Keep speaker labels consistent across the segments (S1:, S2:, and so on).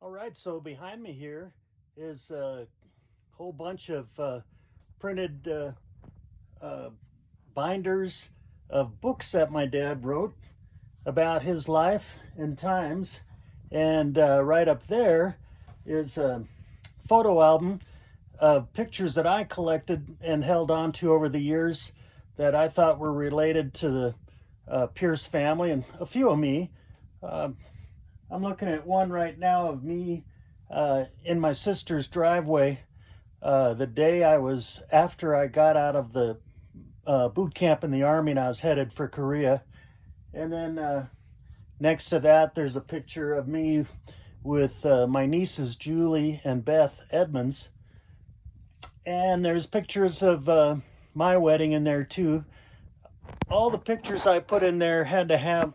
S1: All right, so behind me here is a whole bunch of printed uh, binders of books that my dad wrote about his life and times. And right up there is a photo album of pictures that I collected and held on to over the years that I thought were related to the Pierce family and a few of me. Uh, I'm looking at one right now of me in my sister's driveway the day after I got out of the boot camp in the Army and I was headed for Korea. And then next to that, there's a picture of me with my nieces, Julie and Beth Edmonds. And there's pictures of my wedding in there too. All the pictures I put in there had to have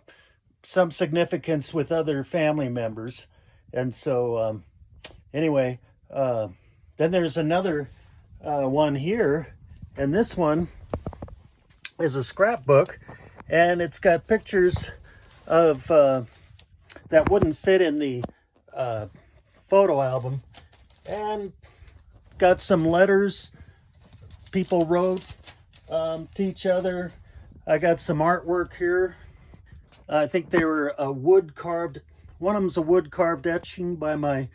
S1: some significance with other family members. And so, anyway, then there's another one here, and this one is a scrapbook, and it's got pictures of that wouldn't fit in the photo album, and got some letters people wrote to each other. I got some artwork here. I think they were a wood carved. One of them's a wood carved etching by my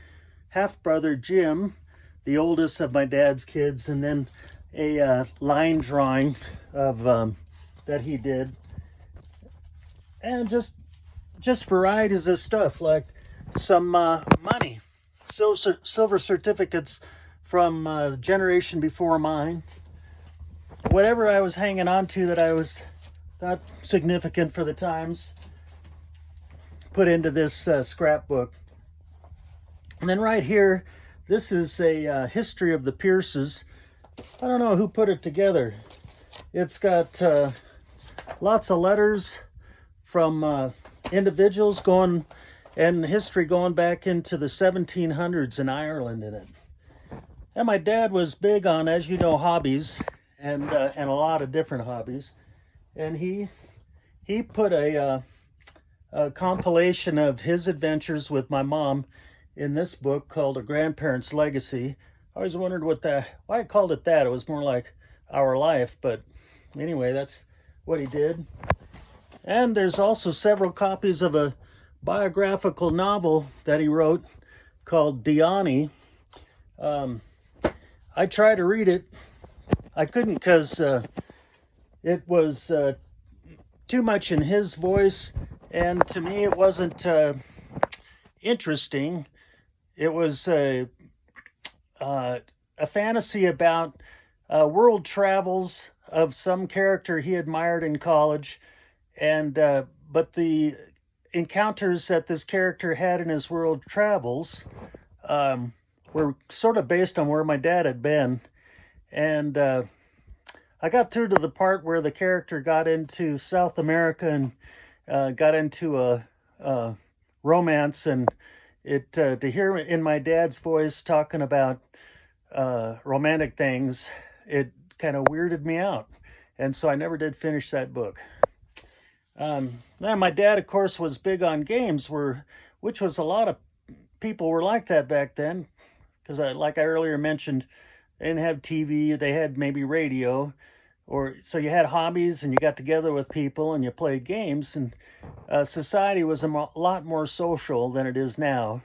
S1: half brother Jim, the oldest of my dad's kids, and then a line drawing of that he did, and just varieties of stuff like some money, silver certificates from the generation before mine, whatever I was hanging on to that I was thought significant for the times, put into this scrapbook. And then right here, this is a history of the Pierces. I don't know who put it together. It's got lots of letters from individuals going, and history going back into the 1700s in Ireland in it. And my dad was big on, as you know, hobbies and a lot of different hobbies. And he put a compilation of his adventures with my mom in this book called A Grandparent's Legacy. I always wondered why I called it that. It was more like Our Life, but anyway, that's what he did. And there's also several copies of a biographical novel that he wrote called Diani. I tried to read it. I couldn't because it was too much in his voice, and to me it wasn't interesting. It was a fantasy about world travels of some character he admired in college, and but the encounters that this character had in his world travels were sort of based on where my dad had been. And I got through to the part where the character got into South America and got into a romance, and to hear in my dad's voice talking about romantic things, it kind of weirded me out, and so I never did finish that book. Now my dad, of course, was big on games, which was a lot of people were like that back then, because like I earlier mentioned, they didn't have TV, they had maybe radio, or so you had hobbies and you got together with people and you played games, and society was a lot more social than it is now.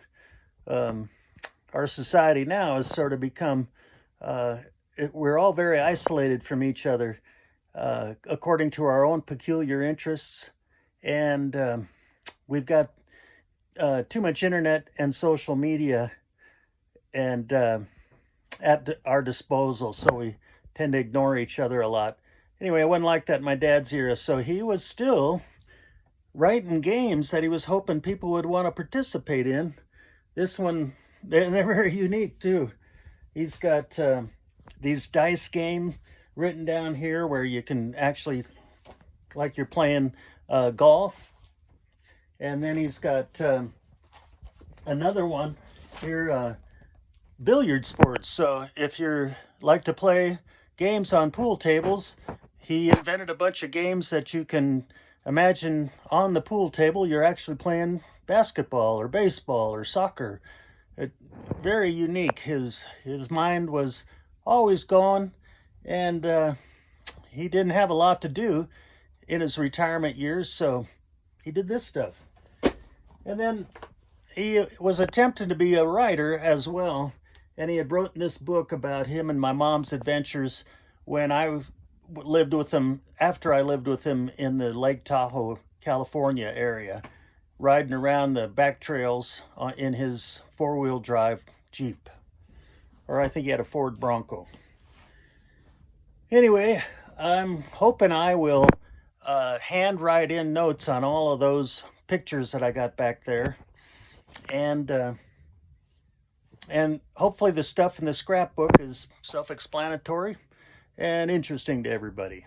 S1: Our society now has sort of become, we're all very isolated from each other according to our own peculiar interests, and we've got too much internet and social media and at our disposal, so we tend to ignore each other a lot. Anyway, it wasn't like that in my dad's era, so he was still writing games that he was hoping people would want to participate in. This one, they're very unique too. He's got these dice game written down here where you can actually, like you're playing golf. And then he's got another one here, billiard sports. So if you're like to play games on pool tables, he invented a bunch of games that you can imagine on the pool table. You're actually playing basketball or baseball or soccer. very unique. His mind was always going, and he didn't have a lot to do in his retirement years, so he did this stuff. And then he was attempting to be a writer as well, and he had written this book about him and my mom's adventures when I lived with him, after I lived with him in the Lake Tahoe, California area, riding around the back trails in his four-wheel drive Jeep. Or I think he had a Ford Bronco. Anyway, I'm hoping I will hand write in notes on all of those pictures that I got back there. And hopefully the stuff in the scrapbook is self-explanatory and interesting to everybody.